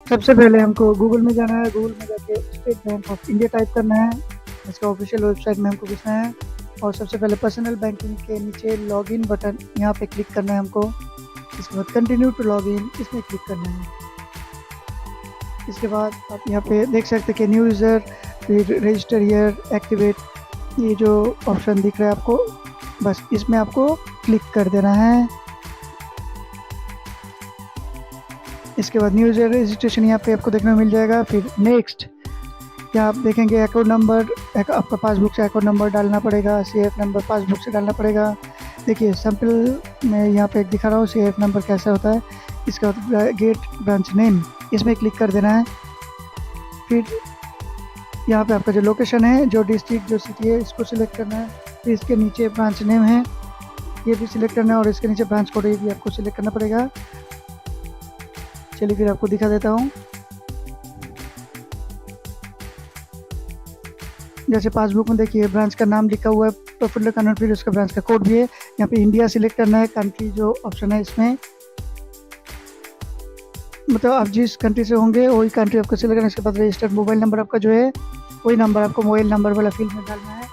सबसे पहले हमको गूगल में जाना है। गूगल में जाके state bank of India type करना है। इसका ऑफिशियल वेबसाइट में हमको घुसना है और सबसे पहले पर्सनल बैंकिंग के नीचे लॉगिन बटन यहाँ पे क्लिक करना है हमको। इसके बाद कंटिन्यू टू लॉगिन इसमें क्लिक करना है। इसके बाद आप यहाँ पे देख सकते हैं कि न्यू यूज़र, फिर रजिस्टर हियर, एक्टिवेट, ये जो ऑप्शन दिख रहा है आपको, बस इसमें आपको क्लिक कर देना है। इसके बाद न्यू यूज़र रजिस्ट्रेशन यहाँ पे आपको देखने को मिल जाएगा। फिर नेक्स्ट, यहाँ आप देखेंगे अकाउंट नंबर, आपका पासबुक से अकाउंट नंबर डालना पड़ेगा, CF नंबर पासबुक से डालना पड़ेगा। देखिए सैम्पल में यहाँ पे एक दिखा रहा हूँ CF नंबर कैसा होता है। इसके बाद गेट ब्रांच नेम इसमें क्लिक कर देना है। फिर यहाँ पे आपका जो लोकेशन है, जो डिस्ट्रिक्ट, जो सिटी है, इसको सिलेक्ट करना है। फिर इसके नीचे ब्रांच नेम है, ये भी सिलेक्ट करना है और इसके नीचे ब्रांच कोड ये भी आपको सिलेक्ट करना पड़ेगा। चलिए फिर आपको दिखा देता हूँ। जैसे पासबुक में देखिए ब्रांच का नाम लिखा हुआ है, प्रफुल्ल कन्नड़, फिर उसका ब्रांच का कोड भी है। यहाँ पे इंडिया सिलेक्ट करना है, कंट्री जो ऑप्शन है इसमें, मतलब आप जिस कंट्री से होंगे वही कंट्री आपको सिलेक्ट करना है। इसके बाद रजिस्टर्ड मोबाइल नंबर आपका जो है वही नंबर आपको मोबाइल नंबर वाला फील्ड में डालना है।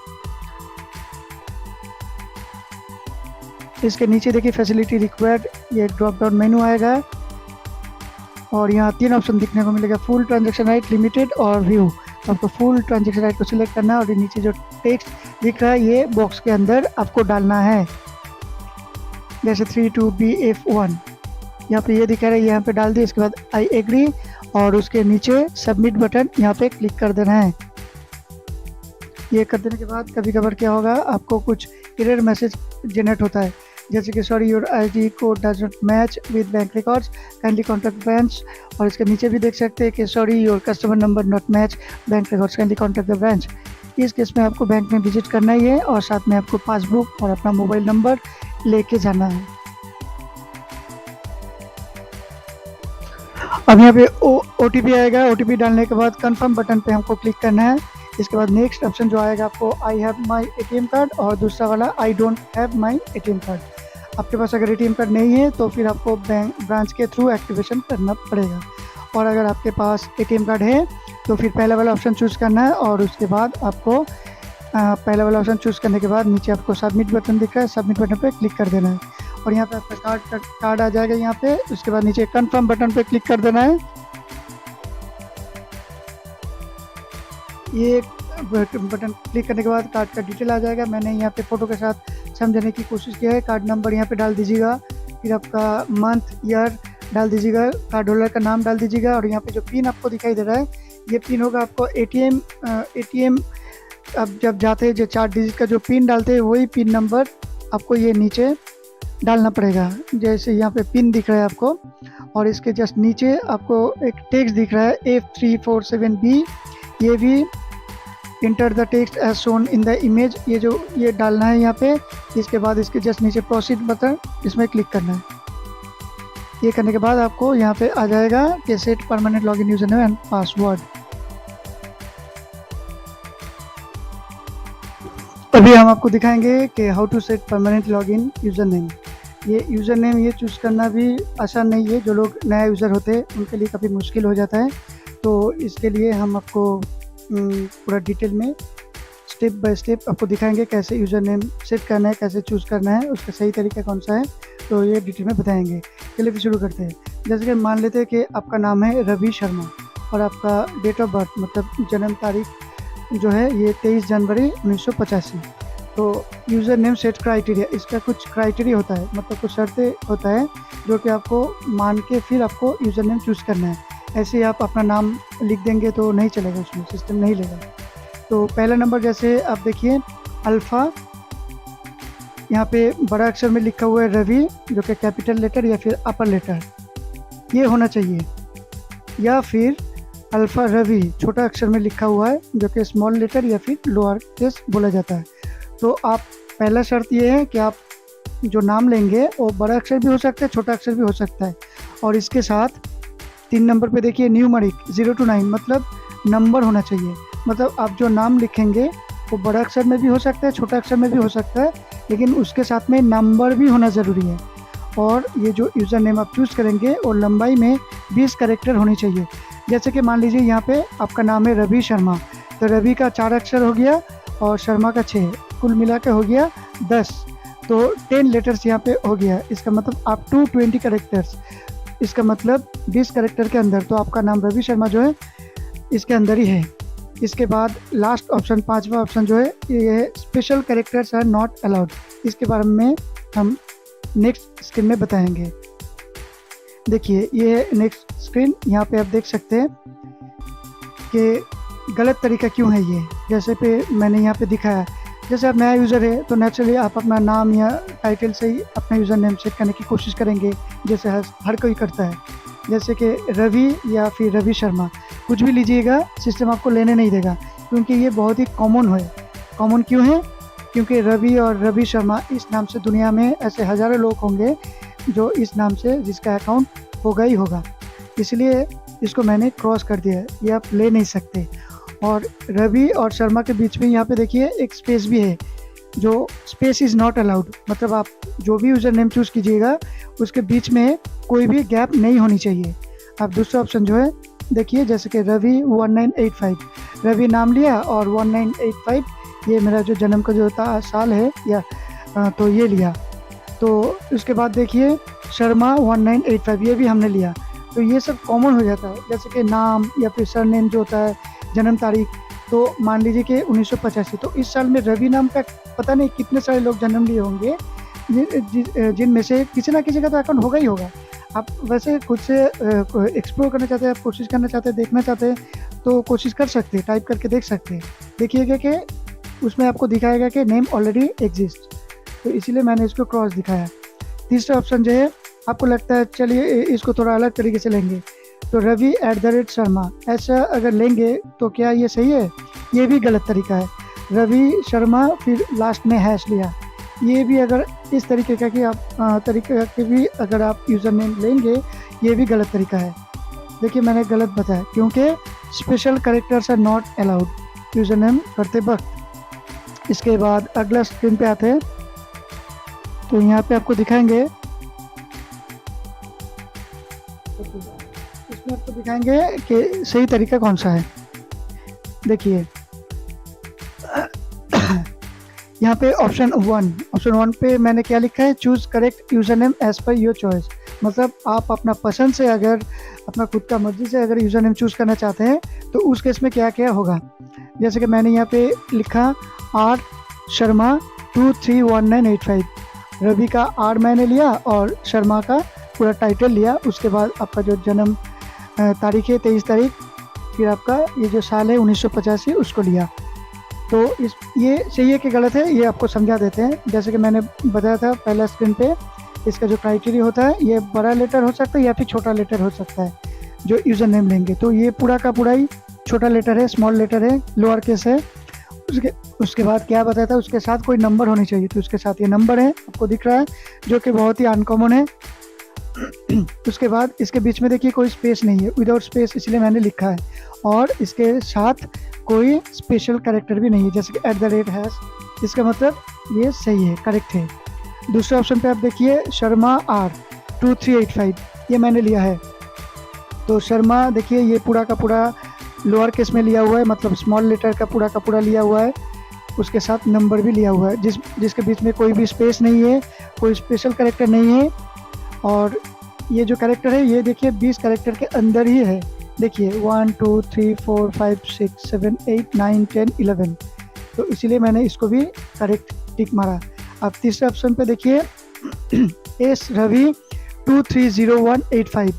इसके नीचे देखिए फैसिलिटी रिक्वायर्ड, ये ड्रॉप डाउन मेनू आएगा और यहाँ 3 ऑप्शन दिखने को मिलेगा, फुल ट्रांजैक्शन राइट, लिमिटेड और व्यू। तो आपको फुल ट्रांजैक्शन राइट को सिलेक्ट करना है और नीचे जो टेक्स्ट दिख रहा है ये बॉक्स के अंदर आपको डालना है। जैसे 32BF1 यहाँ पे ये दिखा रहा है, यहाँ पे डाल दिए। इसके बाद आई एग्री और उसके नीचे सबमिट बटन यहाँ पे क्लिक कर देना है। ये कर देने के बाद कभी कभार क्या होगा, आपको कुछ एरर मैसेज जनरेट होता है, जैसे कि sorry your ID code does not match with bank records, kindly contact branch. और इसके नीचे भी देख सकते हैं कि sorry your customer number not match bank records, kindly contact the branch. इस केस में आपको बैंक में विजिट करना ही है और साथ में आपको पासबुक और अपना मोबाइल नंबर लेके जाना है। अब यहाँ पे OTP आएगा। OTP डालने के बाद कंफर्म बटन पे हमको क्लिक करना है। इसके बाद नेक्स्ट ऑप्शन जो आएगा आपको I have my ATM card और दूसरा वाला I don't have my ATM card. आपके पास अगर ATM कार्ड नहीं है तो फिर आपको बैंक ब्रांच के थ्रू एक्टिवेशन करना पड़ेगा, और अगर आपके पास ATM कार्ड है तो फिर पहला वाला ऑप्शन चूज़ करना है और उसके बाद आपको पहला वाला ऑप्शन चूज़ करने के बाद नीचे आपको सबमिट बटन दिख रहा है, सबमिट बटन पे क्लिक कर देना है और यहाँ पे आपका कार्ड आ जाएगा यहाँ पे। उसके बाद नीचे कंफर्म बटन पे क्लिक कर देना है। ये बटन क्लिक करने के बाद कार्ड का डिटेल आ जाएगा। मैंने यहाँ पे फ़ोटो के साथ समझाने की कोशिश की है। कार्ड नंबर यहाँ पे डाल दीजिएगा, फिर आपका मंथ ईयर डाल दीजिएगा, कार्ड होल्डर का नाम डाल दीजिएगा और यहाँ पे जो पिन आपको दिखाई दे रहा है ये पिन होगा आपको ATM अब जब जाते हैं जो 4 डिजिट का जो पिन डालते हैं वही पिन नंबर आपको ये नीचे डालना पड़ेगा। जैसे यहाँ पे पिन दिख रहा है आपको और इसके जस्ट नीचे आपको एक टेक्स्ट दिख रहा है F347B, ये भी enter the text as shown in the image, ये डालना है यहाँ पे। इसके बाद इसके जस्ट नीचे प्रोसीड बटन, इसमें क्लिक करना है। ये करने के बाद आपको यहाँ पे आ जाएगा कि set permanent login user name and password. अभी हम आपको दिखाएंगे कि how to set permanent login user name. ये यूज़र नेम ये चूज़ करना भी आसान नहीं है, जो लोग नया यूज़र होते हैं उनके लिए काफ़ी मुश्किल हो जाता है। तो इसके लिए हम आपको पूरा डिटेल में स्टेप बाय स्टेप आपको दिखाएंगे कैसे यूज़र नेम सेट करना है, कैसे चूज़ करना है, उसका सही तरीका कौन सा है, तो ये डिटेल में बताएंगे। चलिए फिर शुरू करते हैं। जैसे कि मान लेते हैं कि आपका नाम है रवि शर्मा और आपका डेट ऑफ बर्थ मतलब जन्म तारीख जो है ये 23 जनवरी 1985। तो यूज़र नेम सेट क्राइटेरिया, इसका कुछ क्राइटेरिया होता है, मतलब कुछ शर्तें होता है जो कि आपको मान के फिर आपको यूज़र नेम चूज़ करना है। ऐसे ही आप अपना नाम लिख देंगे तो नहीं चलेगा, उसमें सिस्टम नहीं लेगा। तो पहला नंबर जैसे आप देखिए अल्फ़ा, यहाँ पे बड़ा अक्षर में लिखा हुआ है रवि जो कि कैपिटल लेटर या फिर अपर लेटर ये होना चाहिए, या फिर अल्फ़ा रवि छोटा अक्षर में लिखा हुआ है जो कि स्मॉल लेटर या फिर लोअर केस बोला जाता है। तो आप पहला शर्त ये है कि आप जो नाम लेंगे वो बड़ा अक्षर भी हो सकता है, छोटा अक्षर भी हो सकता है। और इसके साथ 3 नंबर पे देखिए न्यूमेरिक 0 to 9 मतलब नंबर होना चाहिए। मतलब आप जो नाम लिखेंगे वो बड़ा अक्षर में भी हो सकता है, छोटा अक्षर में भी हो सकता है, लेकिन उसके साथ में नंबर भी होना ज़रूरी है। और ये जो यूज़र नेम आप चूज़ करेंगे और लंबाई में 20 कैरेक्टर होनी चाहिए। जैसे कि मान लीजिए यहाँ पे आपका नाम है रवि शर्मा, तो रवि का 4 अक्षर हो गया और शर्मा का 6, कुल मिला के हो गया 10, तो 10 लेटर्स यहाँ पे हो गया। इसका मतलब अप टू 20 कैरेक्टर्स, इसका मतलब 20 कैरेक्टर के अंदर, तो आपका नाम रवि शर्मा जो है इसके अंदर ही है। इसके बाद लास्ट ऑप्शन, 5वां ऑप्शन जो है ये है special characters are not allowed. इसके बारे में हम नेक्स्ट स्क्रीन में बताएंगे। देखिए ये है नेक्स्ट स्क्रीन, यहाँ पे आप देख सकते हैं कि गलत तरीका क्यों है ये। जैसे पे मैंने यहाँ पे दिखाया, जैसे आप नया यूज़र है तो नेचुरली आप अपना नाम या टाइटल से ही अपना यूज़र नेम सेट करने की कोशिश करेंगे, जैसे हर कोई करता है। जैसे कि रवि या फिर रवि शर्मा, कुछ भी लीजिएगा सिस्टम आपको लेने नहीं देगा, क्योंकि ये बहुत ही कॉमन है। कॉमन क्यों है? क्योंकि रवि और रवि शर्मा इस नाम से दुनिया में ऐसे हज़ारों लोग होंगे जो इस नाम से जिसका अकाउंट होगा ही होगा, इसलिए इसको मैंने क्रॉस कर दिया है, ये आप ले नहीं सकते। और रवि और शर्मा के बीच में यहाँ पे देखिए एक स्पेस भी है, जो स्पेस इज़ नॉट अलाउड, मतलब आप जो भी यूज़र नेम चूज़ कीजिएगा उसके बीच में कोई भी गैप नहीं होनी चाहिए। अब दूसरा ऑप्शन जो है देखिए, जैसे कि रवि 1985, रवि नाम लिया और 1985 ये मेरा जो जन्म का जो साल है या तो ये लिया। तो उसके बाद देखिए शर्मा 1985 ये भी हमने लिया, तो ये सब कॉमन हो जाता है। जैसे कि नाम या फिर सरनेम जो होता है, जन्म तारीख, तो मान लीजिए कि 1985, तो इस साल में रवि नाम का पता नहीं कितने सारे लोग जन्म लिए होंगे, जिनमें से किसी ना किसी का तो अकाउंट होगा ही होगा। आप वैसे खुद से एक्सप्लोर करना चाहते हैं, आप कोशिश करना चाहते हैं, देखना चाहते हैं, तो कोशिश कर सकते हैं, टाइप करके देख सकते हैं। देखिएगा कि उसमें आपको दिखाएगा कि नेम ऑलरेडी एग्जिस्ट, तो इसीलिए मैंने इसको क्रॉस दिखाया। तीसरा ऑप्शन जो है आपको लगता है चलिए इसको थोड़ा अलग तरीके से लेंगे, तो रवि @शर्मा ऐसा अगर लेंगे तो क्या ये सही है? ये भी गलत तरीका है। रवि शर्मा फिर लास्ट में हैश लिया, ये भी अगर इस तरीके का कि आप तरीके के भी अगर आप यूज़र नेम लेंगे, ये भी गलत तरीका है। देखिए मैंने गलत बताया, क्योंकि special characters are not allowed user name करते वक्त। इसके बाद अगला स्क्रीन पे आते हैं, तो यहाँ पे आपको दिखाएंगे, इसमें आपको दिखाएंगे कि सही तरीका कौन सा है। देखिए यहाँ पे ऑप्शन 1 पे मैंने क्या लिखा है, choose correct user name as per your choice, मतलब आप अपना पसंद से अगर अपना खुद का मर्जी से अगर यूज़र नेम चूज़ करना चाहते हैं तो उस केस में क्या क्या होगा। जैसे कि मैंने यहाँ पे लिखा R शर्मा 231985, रवि का R मैंने लिया और शर्मा का पूरा टाइटल लिया, उसके बाद आपका जो जन्म तारीख है 23 तारीख, फिर आपका ये जो साल है 1985 उसको लिया। तो ये सही है कि गलत है, ये आपको समझा देते हैं। जैसे कि मैंने बताया था पहला स्क्रीन पे, इसका जो क्राइटेरिया होता है ये बड़ा लेटर हो सकता है या फिर छोटा लेटर हो सकता है जो यूज़र नेम लेंगे। तो ये पूरा का पूरा ही छोटा लेटर है, स्मॉल लेटर है, लोअर केस है। उसके बाद क्या बताया था, उसके साथ कोई नंबर होनी चाहिए, तो उसके साथ ये नंबर है आपको दिख रहा है, जो कि बहुत ही अनकॉमन है। उसके बाद इसके बीच में देखिए कोई स्पेस नहीं है, विदाउट स्पेस, इसलिए मैंने लिखा है। और इसके साथ कोई स्पेशल कैरेक्टर भी नहीं है, जैसे कि @#, इसका मतलब ये सही है, करेक्ट है। दूसरे ऑप्शन पे आप देखिए शर्मा R 2385, ये मैंने लिया है। तो शर्मा देखिए ये पूरा का पूरा लोअर केस में लिया हुआ है, मतलब स्मॉल लेटर का पूरा लिया हुआ है, उसके साथ नंबर भी लिया हुआ है, जिसके बीच में कोई भी स्पेस नहीं है, कोई स्पेशल कैरेक्टर नहीं है। और ये जो कैरेक्टर है ये देखिए 20 कैरेक्टर के अंदर ही है। देखिए 1 2 3 4 5 6 7 8 9 10 11, तो इसीलिए मैंने इसको भी करेक्ट टिक मारा। अब तीसरे ऑप्शन पे देखिए S रवि 230185,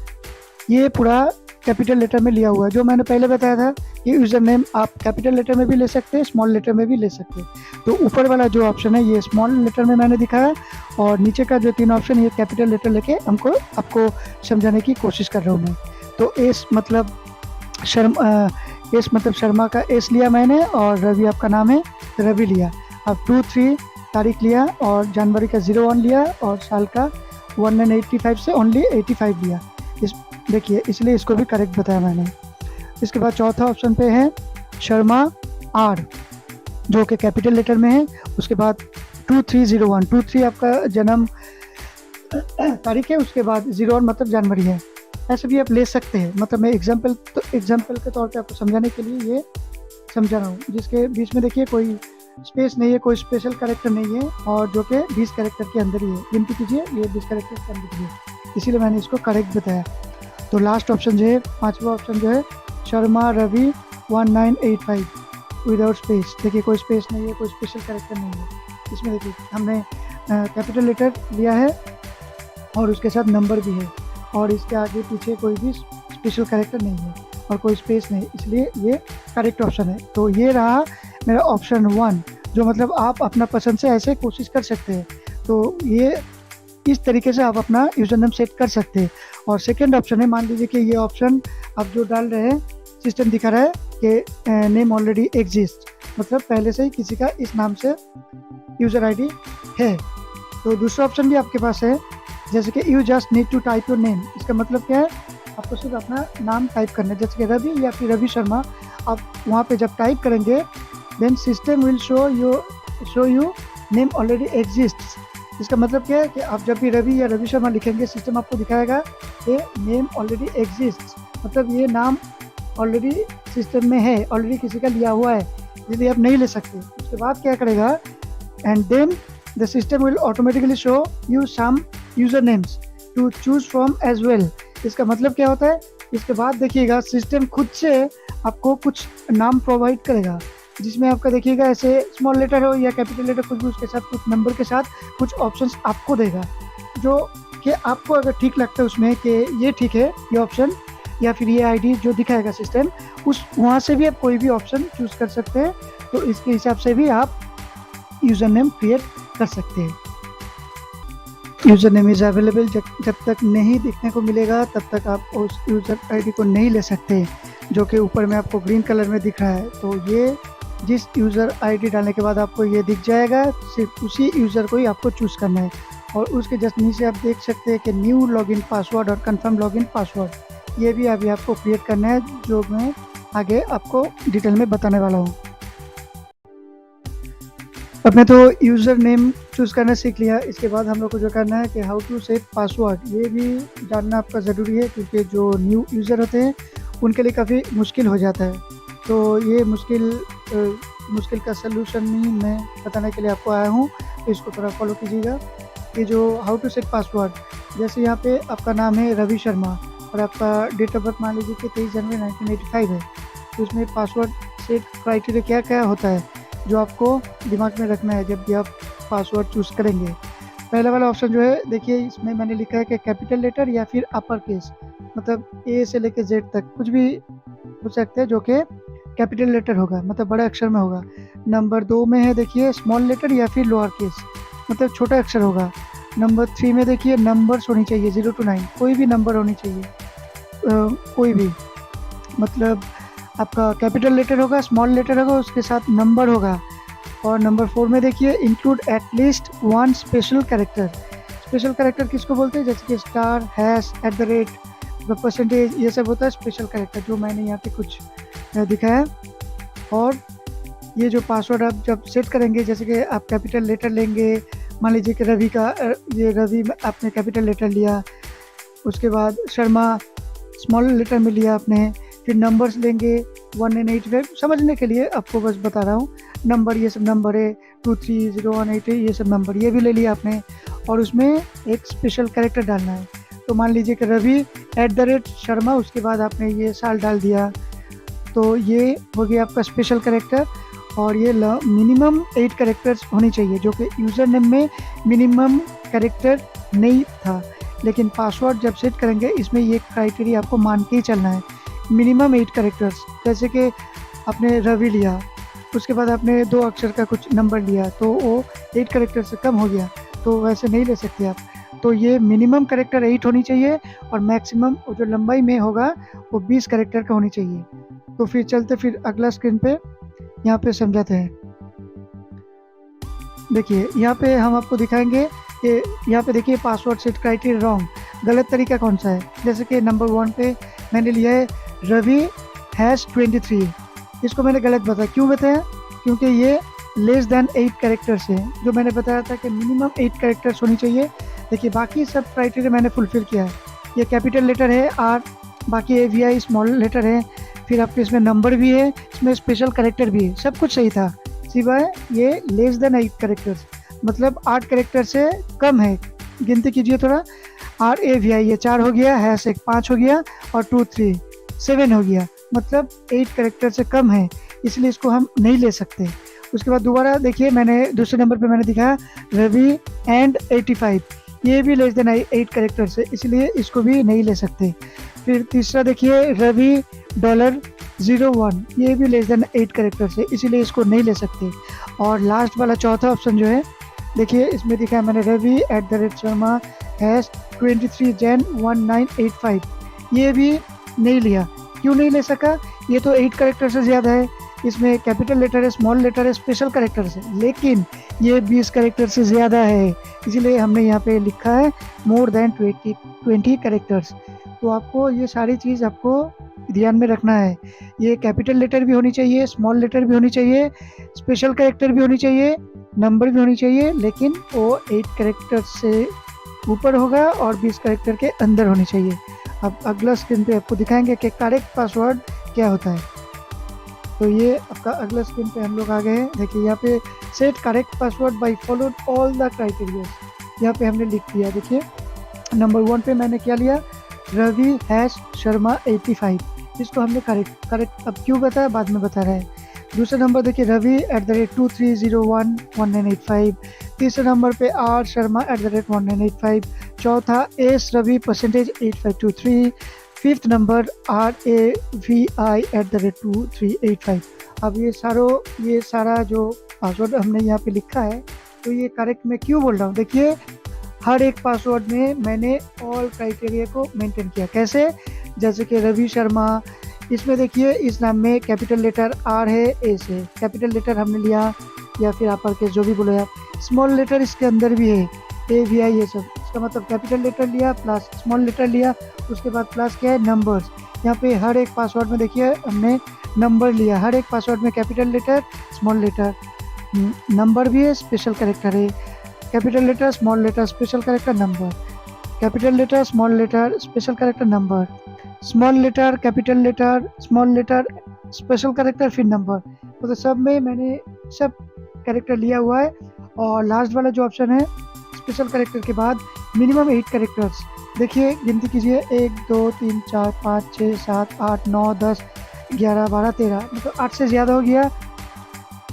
ये पूरा कैपिटल लेटर में लिया हुआ है। जो मैंने पहले बताया था कि यूज़र नेम आप कैपिटल लेटर में भी ले सकते हैं, स्मॉल लेटर में भी ले सकते हैं। तो ऊपर वाला जो ऑप्शन है ये स्मॉल लेटर में मैंने दिखाया, और नीचे का जो 3 ऑप्शन ये कैपिटल लेटर लेके आपको समझाने की कोशिश कर रहा हूँ मैं। तो S मतलब शर्मा का S लिया मैंने, और रवि आपका नाम है रवि लिया। अब 23 तारीख लिया और जनवरी का 01 लिया, और साल का 1985 से ओनली 85 लिया। देखिए इसलिए इसको भी करेक्ट बताया मैंने। इसके बाद चौथा ऑप्शन पे है शर्मा R, जो कि कैपिटल लेटर में है। उसके बाद 2301, 23 आपका जन्म तारीख है, उसके बाद 0 और मतलब जनवरी है। ऐसे भी आप ले सकते हैं, मतलब मैं एग्जाम्पल के तौर पे आपको समझाने के लिए ये समझा रहा हूँ। जिसके बीच में देखिए कोई स्पेस नहीं है, कोई स्पेशल कैरेक्टर नहीं है, और जो कि 20 कैरेक्टर के अंदर ही है। गिनती कीजिए, ये 20 कैरेक्टर के अंदर ही है, इसीलिए मैंने इसको करेक्ट बताया। तो लास्ट ऑप्शन जो है, पांचवा ऑप्शन जो है, शर्मा रवि 1985 विदाउट स्पेस। देखिए कोई स्पेस नहीं है, कोई स्पेशल कैरेक्टर नहीं है। इसमें देखिए हमने कैपिटल लेटर लिया है और उसके साथ नंबर भी है, और इसके आगे पीछे कोई भी स्पेशल कैरेक्टर नहीं है और कोई स्पेस नहीं, इसलिए ये करेक्ट ऑप्शन है। तो ये रहा मेरा ऑप्शन 1, जो मतलब आप अपना पसंद से ऐसे कोशिश कर सकते हैं। तो ये इस तरीके से आप अपना यूजर नेम सेट कर सकते हैं। और सेकंड ऑप्शन है, मान लीजिए कि ये ऑप्शन आप जो डाल रहे हैं, सिस्टम दिखा रहा है कि नेम ऑलरेडी एग्जिस्ट, मतलब पहले से ही किसी का इस नाम से यूज़र आईडी है। तो दूसरा ऑप्शन भी आपके पास है, जैसे कि you just need to type your name. इसका मतलब क्या है, आपको सिर्फ अपना नाम टाइप करना है, जैसे कि रवि या फिर रवि शर्मा। आप वहाँ पे जब टाइप करेंगे, then system will show you name already exists. इसका मतलब क्या है कि आप जब भी रवि या रवि शर्मा लिखेंगे, सिस्टम आपको दिखाएगा कि नेम ऑलरेडी एग्जिस्ट्स, मतलब ये नाम ऑलरेडी सिस्टम में है, ऑलरेडी किसी का लिया हुआ है, इसलिए आप नहीं ले सकते। उसके बाद क्या करेगा, and then the system will automatically show you some user names to choose from as well. इसका मतलब क्या होता है, इसके बाद देखिएगा सिस्टम खुद से आपको कुछ नाम प्रोवाइड करेगा, जिसमें आपका देखिएगा ऐसे स्मॉल लेटर हो या कैपिटल लेटर, कुछ भी उसके साथ कुछ नंबर के साथ कुछ ऑप्शंस आपको देगा, जो कि आपको अगर ठीक लगता है उसमें कि ये ठीक है ये ऑप्शन या फिर ये आईडी जो दिखाएगा सिस्टम, उस वहाँ से भी आप कोई भी ऑप्शन चूज कर सकते हैं। तो इसके हिसाब से भी आप यूज़र नेम क्रिएट कर सकते हैं। यूज़र नेम इज़ अवेलेबल, जब तक नहीं देखने को मिलेगा तब तक आप उस यूज़र आईडी को नहीं ले सकते, जो कि ऊपर में आपको ग्रीन कलर में दिख रहा है। तो ये जिस यूज़र आईडी डालने के बाद आपको ये दिख जाएगा, सिर्फ उसी यूज़र को ही आपको चूज़ करना है। और उसके जस्ट नीचे आप देख सकते हैं कि न्यू लॉगिन पासवर्ड और कंफर्म लॉगिन पासवर्ड, ये भी अभी आपको क्रिएट करना है, जो मैं आगे आपको डिटेल में बताने वाला हूँ। अपने तो यूज़र नेम चूज़ करना सीख लिया, इसके बाद हम लोग को जो करना है कि हाउ टू सेट पासवर्ड, ये भी जानना आपका ज़रूरी है, क्योंकि जो न्यू यूज़र होते हैं उनके लिए काफ़ी मुश्किल हो जाता है। तो ये मुश्किल का सलूशन ही मैं बताने के लिए आपको आया हूँ, तो इसको थोड़ा फॉलो कीजिएगा। ये जो हाउ टू सेट पासवर्ड, जैसे यहाँ पे आपका नाम है रवि शर्मा और आपका डेट ऑफ बर्थ मान लीजिए कि 23 जनवरी 1985 है, तो इसमें पासवर्ड सेट क्राइटेरिया क्या क्या होता है जो आपको दिमाग में रखना है जब भी आप पासवर्ड चूज़ करेंगे। पहला वाला ऑप्शन जो है, देखिए इसमें मैंने लिखा है कि कैपिटल लेटर या फिर अपर केस, मतलब ए से लेकर जेड तक कुछ भी हो सकते हैं जो कि कैपिटल लेटर होगा, मतलब बड़े अक्षर में होगा। नंबर 2 में है देखिए स्मॉल लेटर या फिर लोअर केस, मतलब छोटा अक्षर होगा। नंबर 3 में देखिए नंबर्स होनी चाहिए 0 to 9, कोई भी नंबर होनी चाहिए, कोई भी, मतलब आपका कैपिटल लेटर होगा, स्मॉल लेटर होगा, उसके साथ नंबर होगा। और नंबर 4 में देखिए include at least 1 special character. Special character किसको बोलते हैं, जैसे कि स्टार, हैश, @ परसेंटेज, ये सब होता है स्पेशल कैरेक्टर, जो मैंने यहाँ पे कुछ दिखाया। और ये जो पासवर्ड आप जब सेट करेंगे, जैसे कि आप कैपिटल लेटर लेंगे, मान लीजिए कि रवि का, ये रवि आपने कैपिटल लेटर लिया, उसके बाद शर्मा स्मॉल लेटर में लिया आपने, फिर नंबर्स लेंगे 1 and 85, समझने के लिए आपको बस बता रहा हूँ। नंबर, ये सब नंबर है 230188, ये सब नंबर ये भी ले लिया आपने, और उसमें एक स्पेशल कैरेक्टर डालना है। तो मान लीजिए कि रवि @ शर्मा, उसके बाद आपने ये साल डाल दिया, तो ये हो गया आपका स्पेशल कैरेक्टर। और ये मिनिमम 8 कैरेक्टर्स होनी चाहिए, जो कि यूज़र नेम में मिनिमम कैरेक्टर नहीं था, लेकिन पासवर्ड जब सेट करेंगे इसमें ये क्राइटेरिया आपको मान के ही चलना है, मिनिमम 8 कैरेक्टर्स। जैसे कि आपने रवि लिया, उसके बाद आपने 2 अक्षर का कुछ नंबर लिया, तो वो 8 कैरेक्टर से कम हो गया, तो वैसे नहीं ले सकते आप। तो ये मिनिमम कैरेक्टर 8 होनी चाहिए और मैक्सिमम जो लंबाई में होगा वो 20 कैरेक्टर का होनी चाहिए। तो फिर चलते फिर अगला स्क्रीन पे यहाँ पे समझाते हैं। देखिए यहाँ पे हम आपको दिखाएंगे कि यहाँ पे देखिए पासवर्ड सेट क्राइटेरिया रॉन्ग, गलत तरीका कौन सा है। जैसे कि नंबर 1 पे मैंने लिया है रवि #23, इसको मैंने गलत बताया। क्यों बताया, क्योंकि ये लेस देन 8 कैरेक्टर्स है। जो मैंने बताया था कि मिनिमम 8 कैरेक्टर्स होनी चाहिए, देखिए बाकी सब क्राइटेरिया मैंने फुलफिल किया है। ये कैपिटल लेटर है आर, बाकी AVI स्मॉल लेटर है, फिर आपके इसमें नंबर भी है, इसमें स्पेशल करेक्टर भी है, सब कुछ सही था सिवाय ये लेस देन 8 करेक्टर्स, मतलब 8 करेक्टर से कम है। गिनती कीजिए थोड़ा, RAVI ये 4 हो गया, हैश एक 5 हो गया, और 2 3 7 हो गया, मतलब 8 करेक्टर से कम है, इसलिए इसको हम नहीं ले सकते। उसके बाद दोबारा देखिए, मैंने दूसरे नंबर पे मैंने दिखाया रवि एंड 85, ये भी लेस देन 8 करेक्टर से, इसलिए इसको भी नहीं ले सकते। फिर तीसरा देखिए रवि $01, ये भी लेस देन 8 करेक्टर से, इसीलिए इसको नहीं ले सकते। और लास्ट वाला चौथा ऑप्शन जो है, देखिए इसमें दिखा है मैंने रवि @शर्मा #23 Jan 1985, ये भी नहीं लिया। क्यों नहीं ले सका? ये तो 8 करेक्टर से ज़्यादा है, इसमें कैपिटल लेटर है, स्मॉल लेटर है, स्पेशल करेक्टर है, लेकिन ये 20 करेक्टर से ज़्यादा है, इसीलिए हमने यहाँ पे लिखा है मोर देन 20 करेक्टर्स। तो आपको ये सारी चीज़ आपको ध्यान में रखना है। ये कैपिटल लेटर भी होनी चाहिए, स्मॉल लेटर भी होनी चाहिए, स्पेशल करेक्टर भी होनी चाहिए, नंबर भी होनी चाहिए, लेकिन वो 8 करेक्टर से ऊपर होगा और 20 करेक्टर के अंदर होनी चाहिए। अब अगला स्क्रीन पे आपको दिखाएंगे कि करेक्ट पासवर्ड क्या होता है। तो ये आपका अगला स्क्रीन पे हम लोग आ गए हैं। देखिए यहाँ पे set correct password by followed all the criteria, यहाँ पे हमने लिख दिया। देखिए नंबर 1 पे मैंने क्या लिया, रवि #शर्मा 85, इसको हमने करेक्ट अब क्यों बताया बाद में बता रहे हैं। दूसरा नंबर देखिए रवि @23011985, तीसरे नंबर पे R शर्मा @1985, चौथा S Ravi %8523, fifth number RAVI @2385। अब ये सारा जो पासवर्ड हमने यहाँ पे लिखा है, तो ये करेक्ट मैं क्यों बोल रहा हूँ, देखिए हर एक पासवर्ड में मैंने ऑल क्राइटेरिया को मेंटेन किया। कैसे? जैसे कि रवि शर्मा, इसमें देखिए इस नाम में कैपिटल लेटर R है, S है, कैपिटल लेटर हमने लिया, या फिर अपर केस जो भी बोले आप, स्मॉल लेटर इसके अंदर भी है, AVI ये सब, इसका मतलब कैपिटल लेटर लिया प्लस स्मॉल लेटर लिया, उसके बाद प्लस क्या है, नंबर्स। यहाँ पे हर एक पासवर्ड में देखिए हमने नंबर लिया, हर एक पासवर्ड में capital letter, small letter, number भी है, स्पेशल कैरेक्टर है, capital letter, small letter, special character, number, capital letter, small letter, special character, number, small letter, capital letter, small letter, special character, फिर number. तो सब में मैंने सब कैरेक्टर लिया हुआ है। और लास्ट वाला जो ऑप्शन है, स्पेशल कैरेक्टर के बाद मिनिमम 8 कैरेक्टर्स, देखिए गिनती कीजिए 1 2 3 4 5 6 7 8 9 10 11 12 13, मतलब 8 से ज़्यादा हो गया।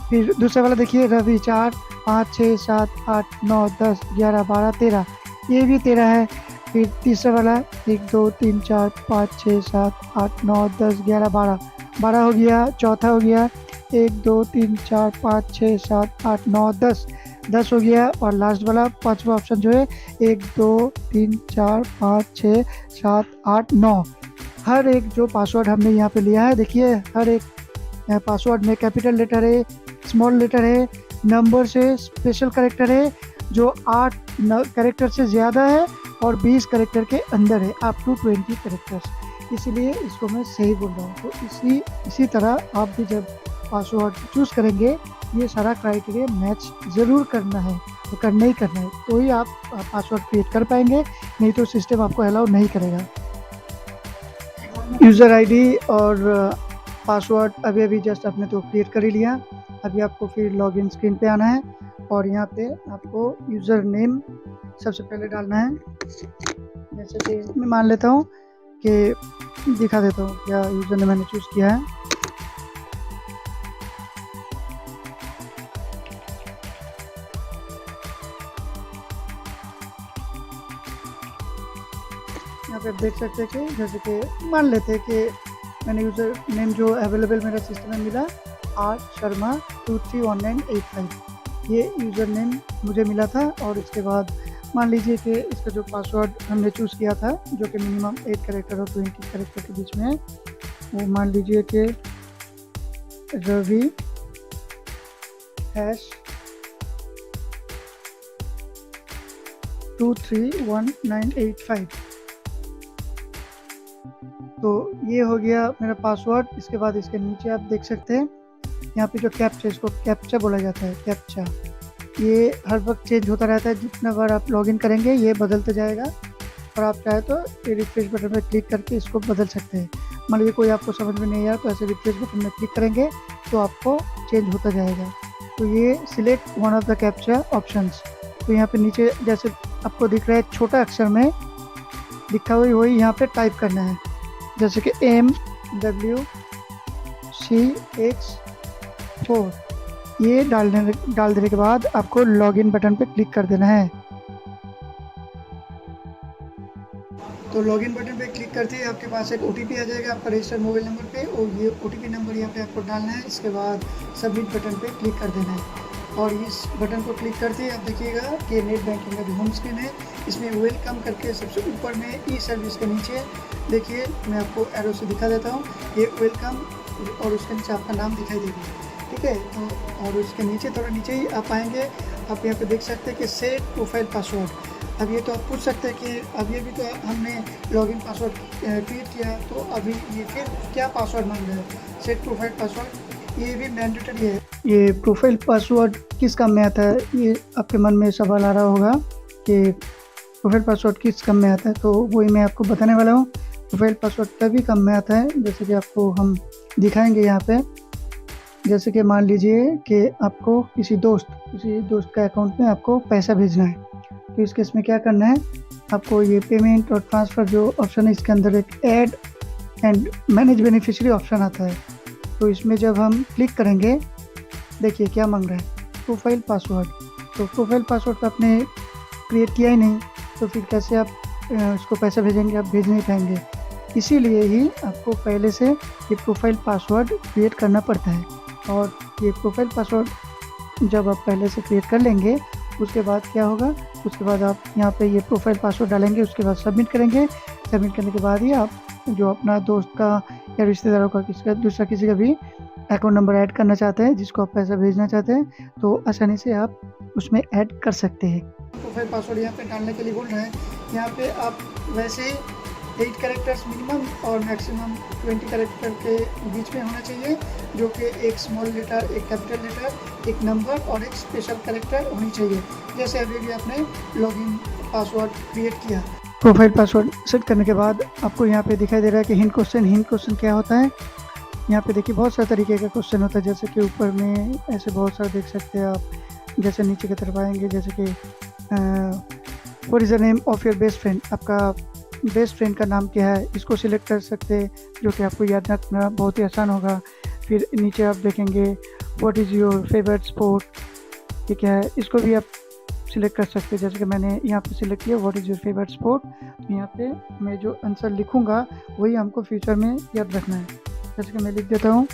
फिर दूसरा वाला देखिए रवि 4 5 6 7 8 9 10 11 12 13, ये भी 13 है। फिर तीसरा वाला 1 2 3 4 5 6 7 8 9 10 11 12 हो गया। चौथा हो गया 1 2 3 4 5 6 7 8 9 10 हो गया। और लास्ट वाला पांचवा ऑप्शन जो है 1 2 3 4 5 6 7 8 9, हर एक जो पासवर्ड हमने यहाँ पे लिया है, देखिए हर एक पासवर्ड में कैपिटल लेटर है, स्मॉल लेटर है, नंबर से, स्पेशल कैरेक्टर है, जो 8 कैरेक्टर से ज़्यादा है और 20 कैरेक्टर के अंदर है, अप टू 20 कैरेक्टर्स, इसीलिए इसको मैं सही बोल रहा हूँ। तो इसी तरह आप भी जब पासवर्ड चूज़ करेंगे, ये सारा क्राइटेरिया मैच ज़रूर करना है, तो करना ही करना है, तो ही आप पासवर्ड क्रिएट कर पाएंगे, नहीं तो सिस्टम आपको अलाउ नहीं करेगा। यूज़र आईडी और पासवर्ड अभी जस्ट आपने तो क्रिएट कर ही लिया। अभी आपको फिर लॉगिन स्क्रीन पे आना है और यहाँ पे आपको यूज़र नेम सबसे पहले डालना है। जैसे कि मैं मान लेता हूँ कि दिखा देता हूँ क्या यूज़र नेम मैंने चूज़ किया है। यहाँ पे आप देख सकते हैं कि जैसे कि मान लेते हैं कि मैंने यूज़र नेम जो अवेलेबल मेरा सिस्टम में मिला R शर्मा 231985, ये यूज़र नेम मुझे मिला था। और इसके बाद मान लीजिए कि इसका जो पासवर्ड हमने चूज़ किया था, जो कि मिनिमम 8 कैरेक्टर और 20 कैरेक्टर के बीच में है, वो मान लीजिए कि रवि #231985, तो ये हो गया मेरा पासवर्ड। इसके बाद इसके नीचे आप देख सकते हैं यहाँ पे जो कैप्चा, इसको कैप्चा बोला जाता है, कैप्चा, ये हर वक्त चेंज होता रहता है, जितना बार आप लॉगिन करेंगे ये बदलता जाएगा और आप चाहे तो ये रिफ्रेश बटन पर क्लिक करके इसको बदल सकते हैं। मान लीजिए कोई आपको समझ में नहीं आया तो ऐसे रिफ्रेश बटन में क्लिक करेंगे तो आपको चेंज होता जाएगा। तो ये select one of the captcha options, तो यहाँ पे नीचे जैसे आपको दिख रहा है छोटा अक्षर में लिखा हुआ वही यहाँ पे टाइप करना है, जैसे कि MWCX4 ये डाल देने के बाद आपको लॉगिन बटन पे क्लिक कर देना है। तो लॉगिन बटन पे क्लिक करते ही आपके पास एक OTP आ जाएगा आपका रजिस्टर्ड मोबाइल नंबर पे, और ये OTP नंबर यहाँ पे आपको डालना है। इसके बाद सबमिट बटन पे क्लिक कर देना है, और इस बटन को क्लिक करते ही आप देखिएगा कि नेट बैंकिंग का जो होम स्क्रीन है इसमें वेलकम करके सबसे ऊपर में ई सर्विस के नीचे देखिए, मैं आपको एरो से दिखा देता हूँ, ये वेलकम और उसके नीचे आपका नाम दिखाई देगा, ठीक है। तो और उसके नीचे थोड़ा नीचे ही आप आएंगे, आप यहाँ पे देख सकते हैं कि सेट प्रोफाइल पासवर्ड। अब ये तो आप पूछ सकते हैं कि अब ये भी तो हमने लॉगिन पासवर्ड क्रिएट किया, तो अभी ये फिर क्या पासवर्ड मांग रहा है। सेट प्रोफाइल पासवर्ड ये भी मैंडेटरी है। ये प्रोफाइल पासवर्ड किस काम में आता है, ये आपके मन में सवाल आ रहा होगा कि प्रोफाइल पासवर्ड किस काम में आता है, तो वही मैं आपको बताने वाला हूँ। प्रोफाइल पासवर्ड तभी काम में आता है, जैसे कि आपको हम दिखाएंगे यहाँ पे। जैसे कि मान लीजिए कि आपको किसी दोस्त का अकाउंट में आपको पैसा भेजना है, तो इस केस में क्या करना है, आपको ये पेमेंट और ट्रांसफ़र जो ऑप्शन है इसके अंदर एक add and manage beneficiary option आता है। तो इसमें जब हम क्लिक करेंगे देखिए क्या मांग रहा है, प्रोफाइल पासवर्ड। तो प्रोफाइल पासवर्ड तो आपने क्रिएट किया ही नहीं, तो फिर कैसे आप उसको पैसा भेजेंगे, आप भेज नहीं पाएंगे। इसीलिए ही आपको पहले से ये प्रोफाइल पासवर्ड क्रिएट करना पड़ता है, और ये प्रोफाइल पासवर्ड जब आप पहले से क्रिएट कर लेंगे उसके बाद क्या होगा, उसके बाद आप यहाँ पे ये प्रोफाइल पासवर्ड डालेंगे, उसके बाद सबमिट करेंगे। सबमिट करने के बाद ही आप जो अपना दोस्त का या रिश्तेदारों का दूसरा किसी का भी अकाउंट नंबर ऐड करना चाहते हैं, जिसको आप पैसा भेजना चाहते हैं, तो आसानी से आप उसमें ऐड कर सकते हैं। प्रोफाइल पासवर्ड यहाँ पे डालने के लिए बोल रहे हैं, यहाँ पे आप वैसे 8 कैरेक्टर्स मिनिमम और मैक्सिमम 20 कैरेक्टर के बीच में होना चाहिए, जो कि एक स्मॉल लेटर, एक कैपिटल लेटर, एक नंबर और एक स्पेशल कैरेक्टर होनी चाहिए, जैसे अभी भी आपने लॉगिन पासवर्ड क्रिएट किया। प्रोफाइल पासवर्ड सेट करने के बाद आपको यहाँ पे दिखाई दे रहा है कि हिंट क्वेश्चन क्या होता है। यहाँ पे देखिए बहुत सारे तरीके का क्वेश्चन होता है, जैसे कि ऊपर में ऐसे बहुत सारे देख सकते हैं आप, जैसे नीचे की तरफ आएंगे, जैसे कि what is the name of your best friend, आपका बेस्ट फ्रेंड का नाम क्या है, इसको सिलेक्ट कर सकते हैं, जो कि आपको याद रखना बहुत ही आसान होगा। फिर नीचे आप देखेंगे what is your favourite sport, ये क्या है, इसको भी आप सिलेक्ट कर सकते हैं। जैसे कि मैंने यहाँ पे सिलेक्ट किया what is your favourite sport, तो यहाँ पे मैं जो आंसर लिखूँगा वही हमको फ्यूचर में याद रखना है। जैसे कि मैं लिख देता हूँ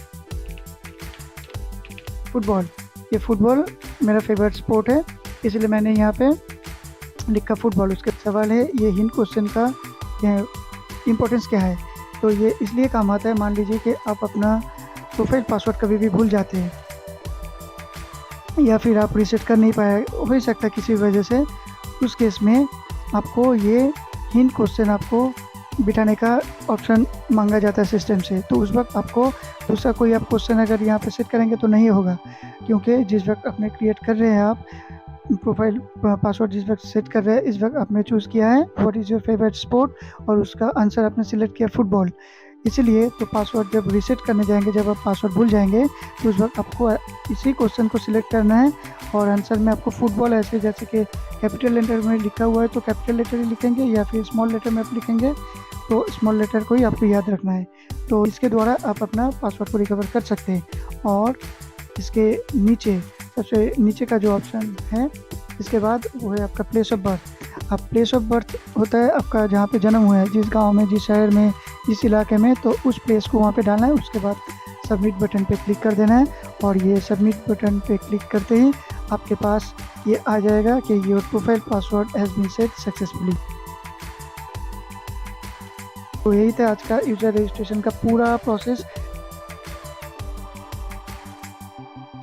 फुटबॉल, ये फुटबॉल मेरा फेवरेट स्पोर्ट है, इसलिए मैंने यहाँ पे लिखा फुटबॉल। उसके सवाल है ये हिंट क्वेश्चन का इम्पोर्टेंस क्या है, तो ये इसलिए काम आता है, मान लीजिए कि आप अपना प्रोफाइल पासवर्ड कभी भी भूल जाते हैं या फिर आप रीसेट कर नहीं पाए, हो सकता है किसी वजह से, उस केस में आपको ये हिंट क्वेश्चन आपको बिठाने का ऑप्शन मांगा जाता है सिस्टम से। तो उस वक्त आपको दूसरा कोई आप क्वेश्चन अगर यहाँ पे सेट करेंगे तो नहीं होगा, क्योंकि जिस वक्त अपने क्रिएट कर रहे हैं आप प्रोफाइल पासवर्ड, जिस वक्त सेट कर रहे हैं इस वक्त आपने चूज़ किया है what is your favourite sport और उसका आंसर आपने सिलेक्ट किया फुटबॉल। इसलिए तो पासवर्ड जब रीसेट करने जाएंगे, जब आप पासवर्ड भूल जाएंगे, तो उस वक्त आपको इसी क्वेश्चन को सिलेक्ट करना है और आंसर में आपको फुटबॉल ऐसे जैसे कि कैपिटल लेटर में लिखा हुआ है तो कैपिटल लेटर ही लिखेंगे, या फिर स्मॉल लेटर में आप लिखेंगे तो स्मॉल लेटर को ही आपको याद रखना है। तो इसके द्वारा आप अपना पासवर्ड को रिकवर कर सकते हैं। और इसके नीचे सबसे नीचे का जो ऑप्शन है इसके बाद वो है आपका प्लेस ऑफ बर्थ। अब प्लेस ऑफ बर्थ होता है आपका जहाँ पे जन्म हुआ है, जिस गांव में, जिस शहर में, जिस इलाके में, तो उस प्लेस को वहाँ पे डालना है। उसके बाद सबमिट बटन पे क्लिक कर देना है, और ये सबमिट बटन पे क्लिक करते ही आपके पास ये आ जाएगा कि your profile password has been set successfully. तो यही था आज का यूज़र रजिस्ट्रेशन का पूरा प्रोसेस।